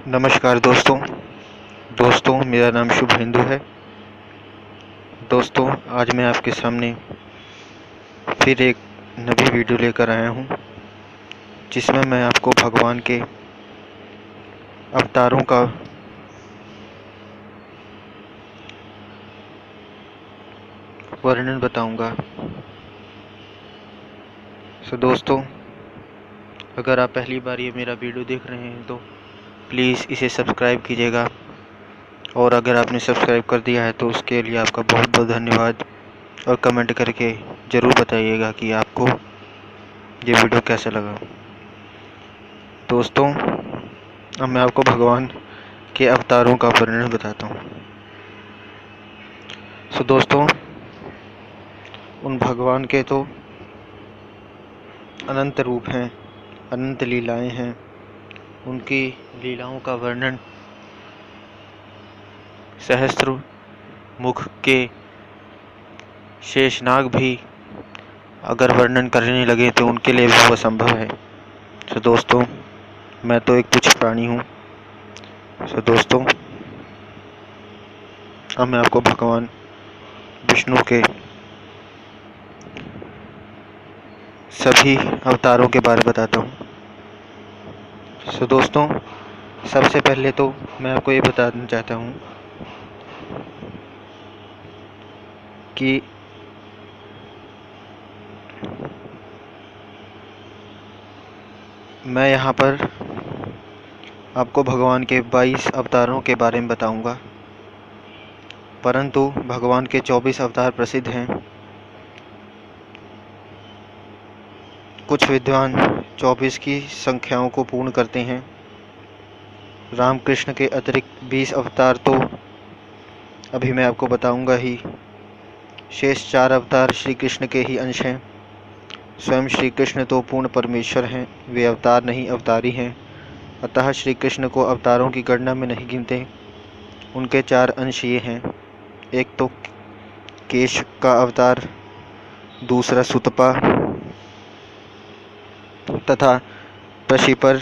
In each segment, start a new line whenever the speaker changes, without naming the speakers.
नमस्कार दोस्तों मेरा नाम शुभ हिंदू है। दोस्तों आज मैं आपके सामने फिर एक नई वीडियो लेकर आया हूँ, जिसमें मैं आपको भगवान के अवतारों का वर्णन बताऊंगा। दोस्तों, अगर आप पहली बार ये मेरा वीडियो देख रहे हैं तो प्लीज़ इसे सब्सक्राइब कीजिएगा, और अगर आपने सब्सक्राइब कर दिया है तो उसके लिए आपका बहुत बहुत धन्यवाद। और कमेंट करके ज़रूर बताइएगा कि आपको ये वीडियो कैसा लगा। दोस्तों, अब मैं आपको भगवान के अवतारों का वर्णन बताता हूँ। दोस्तों, उन भगवान के तो अनंत रूप हैं, अनंत लीलाएं हैं। उनकी लीलाओं का वर्णन सहस्त्र मुख के शेषनाग भी अगर वर्णन करने लगे तो उनके लिए भी वो असंभव है। दोस्तों, मैं तो एक तुच्छ प्राणी हूँ। दोस्तों, अब मैं आपको भगवान विष्णु के सभी अवतारों के बारे में बताता हूँ। दोस्तों, सबसे पहले तो मैं आपको ये बताना चाहता हूँ कि मैं यहाँ पर आपको भगवान के 22 अवतारों के बारे में बताऊंगा, परंतु भगवान के 24 अवतार प्रसिद्ध हैं। कुछ विद्वान 24 की संख्याओं को पूर्ण करते हैं। रामकृष्ण के अतिरिक्त 20 अवतार तो अभी मैं आपको बताऊंगा ही। शेष 4 अवतार श्री कृष्ण के ही अंश हैं। स्वयं श्री कृष्ण तो पूर्ण परमेश्वर हैं, वे अवतार नहीं अवतारी हैं। अतः श्री कृष्ण को अवतारों की गणना में नहीं गिनते। उनके 4 अंश ये हैं। एक तो केश का अवतार, दूसरा सुतपा तथा पशु पर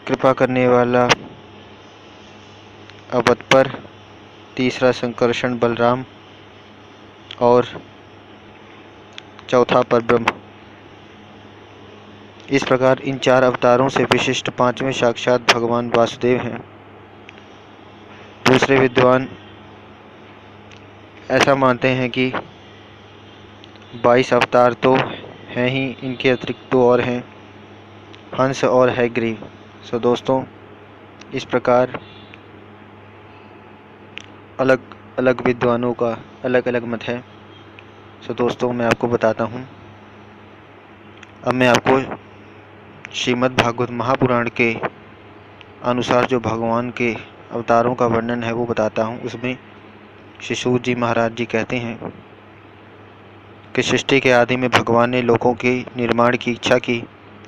कृपा करने वाला अवध पर, तीसरा संकर्षण बलराम और चौथा परब्रह्म। इस प्रकार इन 4 अवतारों से विशिष्ट 5वें साक्षात भगवान वासुदेव हैं। दूसरे विद्वान ऐसा मानते हैं कि 22 अवतार तो हैं ही, इनके अतिरिक्त 2 और हैं, हंस और हयग्रीव। दोस्तों, इस प्रकार अलग अलग विद्वानों का अलग अलग मत है। दोस्तों, मैं आपको बताता हूँ। अब मैं आपको श्रीमद् भागवत महापुराण के अनुसार जो भगवान के अवतारों का वर्णन है वो बताता हूँ। उसमें श्री सूत जी महाराज जी कहते हैं कि सृष्टि के आदि में भगवान ने लोकों के निर्माण की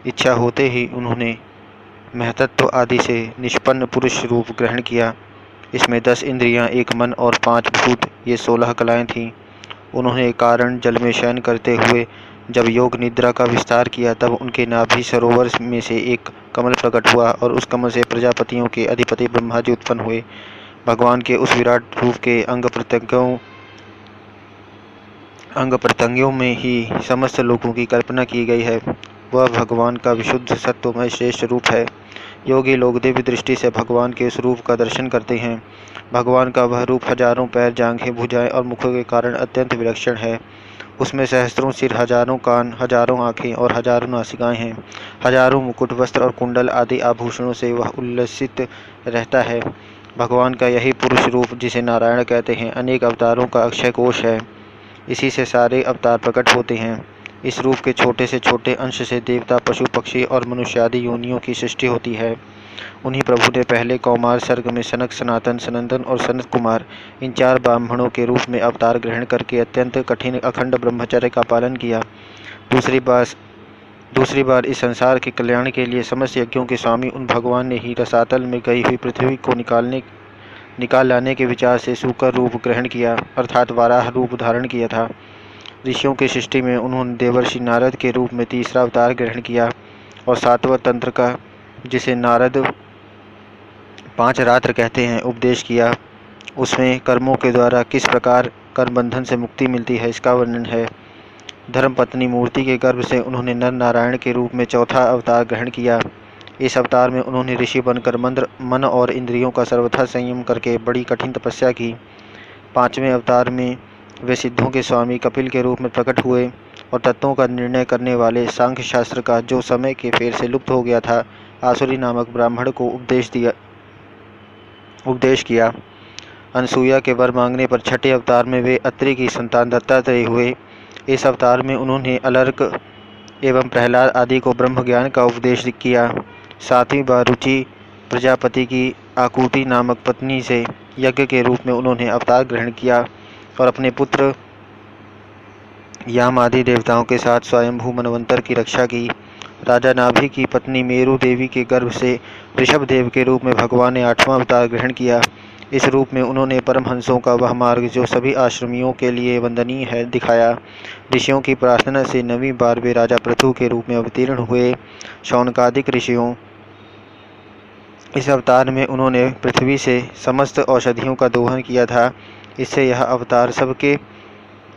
इच्छा होते ही उन्होंने महतत्व आदि से निष्पन्न पुरुष रूप ग्रहण किया। इसमें 10 इंद्रियां, 1 मन और 5 भूत, ये 16 कलाएं थीं। उन्होंने कारण जल में शयन करते हुए जब योग निद्रा का विस्तार किया, तब उनके नाभि सरोवर में से एक कमल प्रकट हुआ और उस कमल से प्रजापतियों के अधिपति ब्रह्मा जी उत्पन्न हुए। भगवान के उस विराट रूप के अंग प्रत्यंगों में ही समस्त लोकों की कल्पना की गई है। वह भगवान का विशुद्ध सत्वमय श्रेष्ठ रूप है। योगी लोग दिव्य दृष्टि से भगवान के उस रूप का दर्शन करते हैं। भगवान का वह रूप हजारों पैर, जांघें, भुजाएं और मुखों के कारण अत्यंत विलक्षण है। उसमें सहस्त्रों सिर, हजारों कान, हजारों आँखें और हजारों नासिकाएं हैं। हजारों मुकुट, वस्त्र और कुंडल आदि आभूषणों से वह उल्लसित रहता है। भगवान का यही पुरुष रूप, जिसे नारायण कहते हैं, अनेक अवतारों का अक्षय कोश है। इसी से सारे अवतार प्रकट होते हैं। इस रूप के छोटे से छोटे अंश से देवता, पशु, पक्षी और मनुष्य आदि योनियों की सृष्टि होती है। उन्हीं प्रभु ने पहले कौमार सर्ग में सनक, सनातन, सनंदन और सनत कुमार, इन 4 ब्राह्मणों के रूप में अवतार ग्रहण करके अत्यंत कठिन अखंड ब्रह्मचर्य का पालन किया। दूसरी बार इस संसार के कल्याण के लिए समस्त यज्ञों के स्वामी उन भगवान ने ही रसातल में गई हुई पृथ्वी को निकाल लाने के विचार से सूकर रूप ग्रहण किया, अर्थात वाराह रूप धारण किया था। ऋषियों की सृष्टि में उन्होंने देवर्षि नारद के रूप में तीसरा अवतार ग्रहण किया। और 7वें तंत्र का, जिसे नारद 5 रात्र कहते हैं, उपदेश किया। उसमें कर्मों के द्वारा किस प्रकार कर्म बंधन से मुक्ति मिलती है, इसका वर्णन है। धर्मपत्नी मूर्ति के गर्भ से उन्होंने नर नारायण के रूप में चौथा अवतार ग्रहण किया। इस अवतार में उन्होंने ऋषि बनकर मन और इंद्रियों का सर्वथा संयम करके बड़ी कठिन तपस्या की। 5वें अवतार में वे सिद्धों के स्वामी कपिल के रूप में प्रकट हुए और तत्वों का निर्णय करने वाले सांख्य शास्त्र का, जो समय के फेर से लुप्त हो गया था, आसुरी नामक ब्राह्मण को उपदेश किया। अनसुईया के वर मांगने पर 6ठे अवतार में वे अत्रि की संतान दत्तात्रेय हुए। इस अवतार में उन्होंने अलर्क एवं प्रहलाद आदि को ब्रह्म ज्ञान का उपदेश किया। 7वीं बार रुचि प्रजापति की आकुति नामक पत्नी से यज्ञ के रूप में उन्होंने अवतार ग्रहण किया और अपने पुत्र याम आदि देवताओं के साथ स्वयंभू मनवंतर की रक्षा की। राजा नाभि की पत्नी मेरु देवी के गर्भ से ऋषभ देव के रूप में भगवान ने 8वां अवतार ग्रहण किया। इस रूप में उन्होंने परमहंसों का वह मार्ग, जो सभी आश्रमियों के लिए वंदनीय है, दिखाया। ऋषियों की प्रार्थना से 9वीं बार वे राजा पृथु के रूप में अवतीर्ण हुए। शौनकादिक ऋषियों, इस अवतार में उन्होंने पृथ्वी से समस्त औषधियों का दोहन किया था। इससे यह अवतार सबके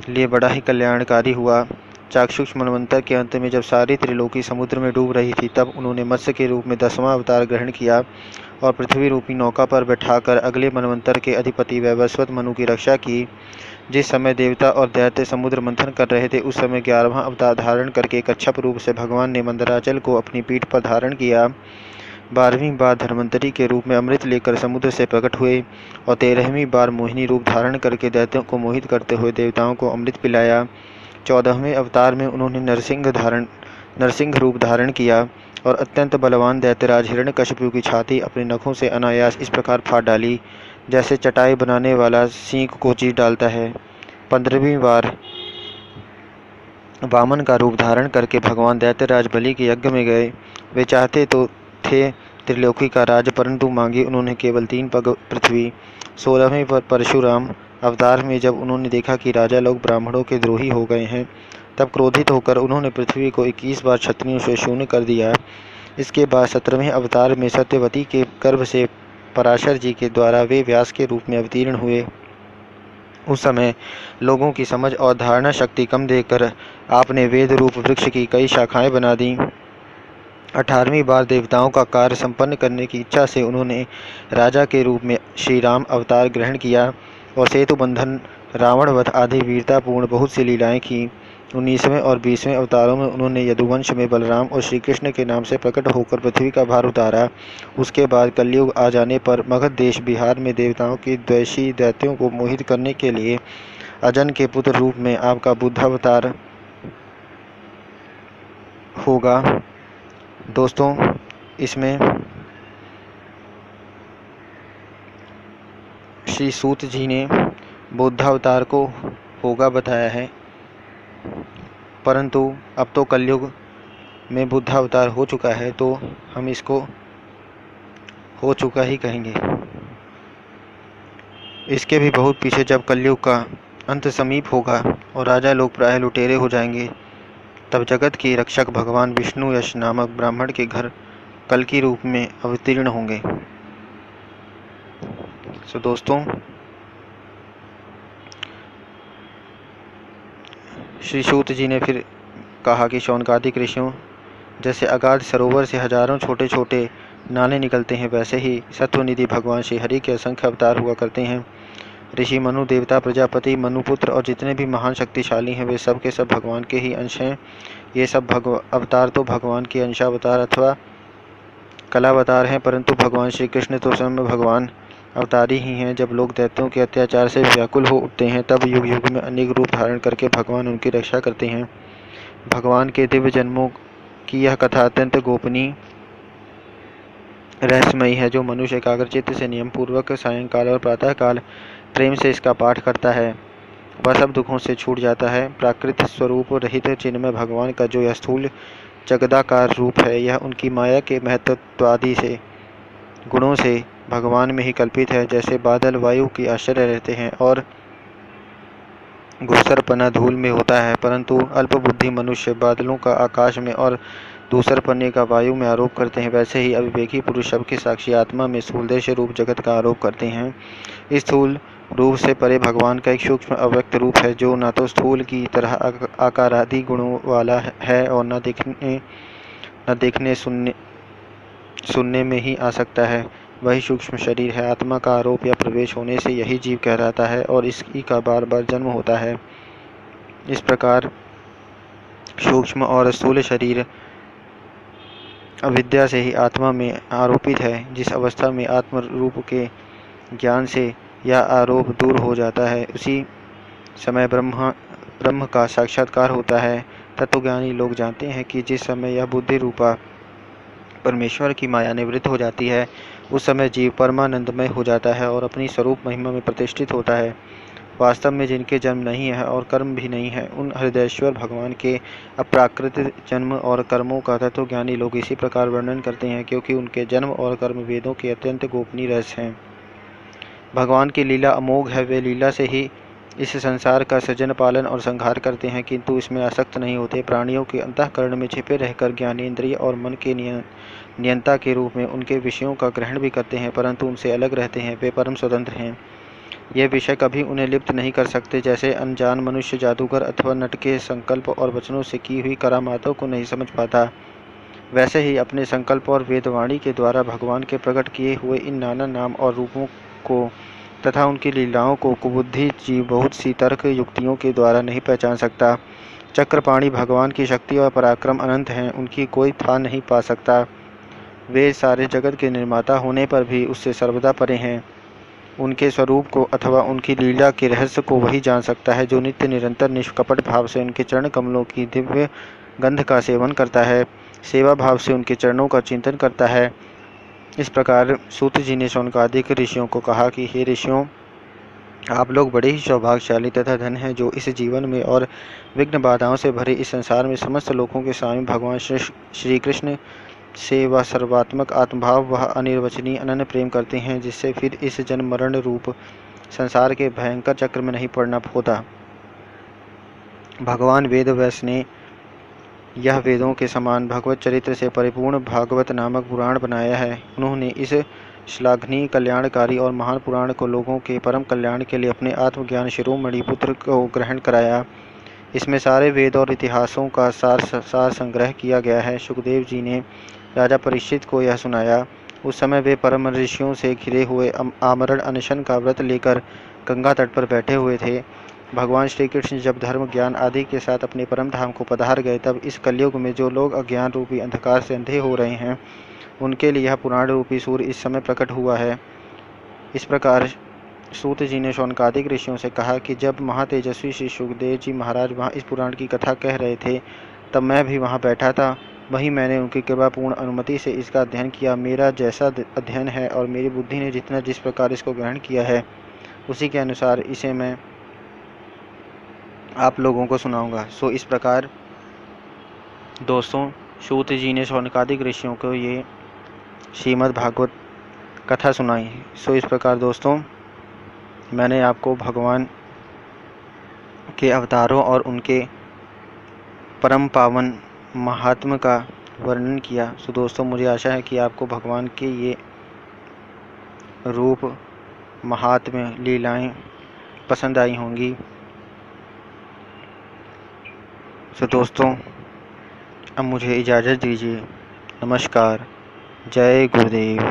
लिए बड़ा ही कल्याणकारी हुआ। चाक्षुष मनवंतर के अंत में जब सारी त्रिलोकी समुद्र में डूब रही थी, तब उन्होंने मत्स्य के रूप में 10वां अवतार ग्रहण किया और पृथ्वी रूपी नौका पर बैठाकर अगले मनवंतर के अधिपति वैवस्वत मनु की रक्षा की। जिस समय देवता और दैत्य समुद्र मंथन कर रहे थे, उस समय 11वां अवतार धारण करके कच्छप रूप से भगवान ने मंदराचल को अपनी पीठ पर धारण किया। 12वीं बार धन्वंतरी के रूप में अमृत लेकर समुद्र से प्रकट हुए और 13वीं बार मोहिनी रूप धारण करके दैत्यों को मोहित करते हुए देवताओं को अमृत पिलाया। 14वें अवतार में उन्होंने नरसिंह रूप धारण किया और अत्यंत बलवान दैत्यराज हिरण्यकशिपु की छाती अपने नखों से अनायास इस प्रकार फाड़ डाली, जैसे चटाई बनाने वाला सींग को चीर डालता है। 15वीं बार वामन का रूप धारण करके भगवान दैत्यराज बलि के यज्ञ में गए। वे चाहते तो थे त्रिलोकी का राज, परंतु मांगी उन्होंने केवल 3 पग पृथ्वी। 16वें पर परशुराम अवतार में जब उन्होंने देखा कि राजा लोग ब्राह्मणों के द्रोही हो गए हैं, तब क्रोधित होकर उन्होंने पृथ्वी को 21 बार क्षत्रियों से शून्य कर दिया। इसके बाद 17वें अवतार में सत्यवती के गर्भ से पराशर जी के द्वारा वे व्यास के रूप में अवतीर्ण हुए। उस समय लोगों की समझ और धारणा शक्ति कम देखकर आपने वेद रूप वृक्ष की कई शाखाएं बना दी। 18वीं बार देवताओं का कार्य संपन्न करने की इच्छा से उन्होंने राजा के रूप में श्री राम अवतार ग्रहण किया और सेतु बंधन, रावण वध आदि वीरतापूर्ण बहुत सी लीलाएं की। 19वें और 20वें अवतारों में उन्होंने यदुवंश में बलराम और श्री कृष्ण के नाम से प्रकट होकर पृथ्वी का भार उतारा। उसके बाद कलयुग आ जाने पर मगध देश बिहार में देवताओं की द्वेषी दैत्यों को मोहित करने के लिए अजन के पुत्र रूप में आपका बुद्धावतार होगा। दोस्तों, इसमें श्री सूत जी ने बुद्धावतार को होगा बताया है, परंतु अब तो कलयुग में बुद्धावतार हो चुका है, तो हम इसको हो चुका ही कहेंगे। इसके भी बहुत पीछे, जब कलयुग का अंत समीप होगा और राजा लोग प्राय लुटेरे हो जाएंगे, तब जगत के रक्षक भगवान विष्णु यश नामक ब्राह्मण के घर कल्कि रूप में अवतीर्ण होंगे। सो दोस्तों, श्री सूत जी ने फिर कहा कि शौनकादिक ऋषियों, जैसे अगाध सरोवर से हजारों छोटे छोटे नाले निकलते हैं, वैसे ही सत्वनिधि भगवान श्री हरि के असंख्य अवतार हुआ करते हैं। ऋषि मनु, देवता प्रजापति, मनुपुत्र और जितने भी महान शक्तिशाली हैं, वे सब के सब भगवान के ही अंश हैं। ये सब अवतार तो भगवान के अंशावतार अथवा कलावतार हैं, परंतु भगवान श्री कृष्ण तो स्वयं भगवान अवतारी ही हैं। जब लोग दैत्यों के अत्याचार से व्याकुल हो उठते हैं, तब युग युग में अनेक रूप धारण करके भगवान उनकी रक्षा करते हैं। भगवान के दिव्य जन्मों की यह कथा अत्यंत गोपनीय रहस्यमयी है। जो मनुष्य एकाग्रचित्त से नियम पूर्वक सायंकाल और प्रातःकाल प्रेम से इसका पाठ करता है, वह सब दुखों से छूट जाता है। प्राकृत स्वरूप रहित चिन्मय भगवान का जो यह स्थूल जगदाकार रूप है, यह उनकी माया के महत्वादि से गुणों से भगवान में ही कल्पित है। जैसे बादल वायु की आश्चर्य रहते हैं और घुसरपना धूल में होता है, परंतु अल्पबुद्धि मनुष्य बादलों का आकाश में और दूसर पन्ने का वायु में आरोप करते हैं, वैसे ही अविवेकी पुरुष सबके साक्षी आत्मा में स्थूल देश रूप जगत का आरोप करते हैं। इस स्थूल रूप से परे भगवान का एक सूक्ष्म अव्यक्त रूप है, जो न तो स्थूल की तरह आकारादि गुणों वाला है और न देखने सुनने में ही आ सकता है। वही सूक्ष्म शरीर है। आत्मा का आरोप या प्रवेश होने से यही जीव कहलाता है और इसी का बार बार जन्म होता है। इस प्रकार सूक्ष्म और स्थूल शरीर अविद्या से ही आत्मा में आरोपित है। जिस अवस्था में आत्म रूप के ज्ञान से यह आरोप दूर हो जाता है, उसी समय ब्रह्म का साक्षात्कार होता है। तत्वज्ञानी लोग जानते हैं कि जिस समय यह बुद्धि रूपा परमेश्वर की माया निवृत्त हो जाती है, उस समय जीव परमानंदमय हो जाता है और अपनी स्वरूप महिमा में प्रतिष्ठित होता है। वास्तव में जिनके जन्म नहीं है और कर्म भी नहीं है, उन हृदयेश्वर भगवान के अप्राकृत जन्म और कर्मों का तत्वज्ञानी लोग इसी प्रकार वर्णन करते हैं, क्योंकि उनके जन्म और कर्म वेदों के अत्यंत गोपनीय रहस्य हैं। भगवान की लीला अमोघ है। वे लीला से ही इस संसार का सृजन, पालन और संहार करते हैं, किंतु इसमें आसक्त नहीं होते। प्राणियों के अंतःकरण में छिपे रहकर ज्ञानेंद्रिय और मन के नियंता के रूप में उनके विषयों का ग्रहण भी करते हैं, परंतु उनसे अलग रहते हैं। वे परम स्वतंत्र हैं। ये विषय कभी उन्हें लिप्त नहीं कर सकते। जैसे अनजान मनुष्य जादूगर अथवा नट के संकल्प और वचनों से की हुई करामातों को नहीं समझ पाता, वैसे ही अपने संकल्प और वेदवाणी के द्वारा भगवान के प्रकट किए हुए इन नाना नाम और रूपों को तथा उनकी लीलाओं को कुबुद्धि जीव बहुत सी तर्क युक्तियों के द्वारा नहीं पहचान सकता। चक्रपाणी भगवान की शक्ति और पराक्रम अनंत हैं, उनकी कोई था नहीं पा सकता। वे सारे जगत के निर्माता होने पर भी उससे सर्वदा परे हैं। उनके स्वरूप को अथवा उनकी लीला के रहस्य को वही जान सकता है जो नित्य निरंतर निष्कपट भाव से उनके चरण कमलों की दिव्य गंध का सेवन करता है, सेवा भाव से उनके चरणों का चिंतन करता है। इस प्रकार सूत जी ने शौनकादिक ऋषियों को कहा कि हे ऋषियों, आप लोग बड़े ही सौभाग्यशाली तथा धन हैं, जो इस जीवन में और विघ्न बाधाओं से भरे इस संसार में समस्त लोगों के स्वामी भगवान श्री कृष्ण से वह सर्वात्मक आत्मभाव वह अनिर्वचनीय अनन्य प्रेम करते हैं, जिससे फिर इस जन्म मरण रूप संसार के भयंकर चक्र में नहीं पड़ना होता। भगवान वेद व्यास ने यह वेदों के समान भगवत चरित्र से परिपूर्ण भागवत नामक पुराण बनाया है। उन्होंने इस श्लाघनीय, कल्याणकारी और महान पुराण को लोगों के परम कल्याण के लिए अपने आत्मज्ञान शिरोमणि पुत्र को ग्रहण कराया। इसमें सारे वेद और इतिहासों का सार संग्रह किया गया है। सुखदेव जी ने राजा परीक्षित को यह सुनाया। उस समय वे परम ऋषियों से घिरे हुए आमरण अनशन का व्रत लेकर गंगा तट पर बैठे हुए थे। भगवान श्री कृष्ण जब धर्म, ज्ञान आदि के साथ अपने परम धाम को पधार गए, तब इस कलयुग में जो लोग अज्ञान रूपी अंधकार से अंधे हो रहे हैं, उनके लिए यह पुराण रूपी सूर्य इस समय प्रकट हुआ है। इस प्रकार सूत जी ने शौनकादिक ऋषियों से कहा कि जब महातेजस्वी श्री सुखदेव जी महाराज वहाँ इस पुराण की कथा कह रहे थे, तब मैं भी वहाँ बैठा था। वहीं मैंने उनकी कृपापूर्ण अनुमति से इसका अध्ययन किया। मेरा जैसा अध्ययन है और मेरी बुद्धि ने जिस प्रकार इसको ग्रहण किया है, उसी के अनुसार इसे मैं आप लोगों को सुनाऊंगा। सो इस प्रकार दोस्तों, सूत जी ने शौनकादिक ऋषियों को ये श्रीमद् भागवत कथा सुनाई। सो इस प्रकार दोस्तों, मैंने आपको भगवान के अवतारों और उनके परम पावन महात्म का वर्णन किया। सो दोस्तों, मुझे आशा है कि आपको भगवान के ये रूप, महात्म्य, लीलाएं पसंद आई होंगी। सो दोस्तों, अब मुझे इजाज़त दीजिए। नमस्कार। जय गुरुदेव।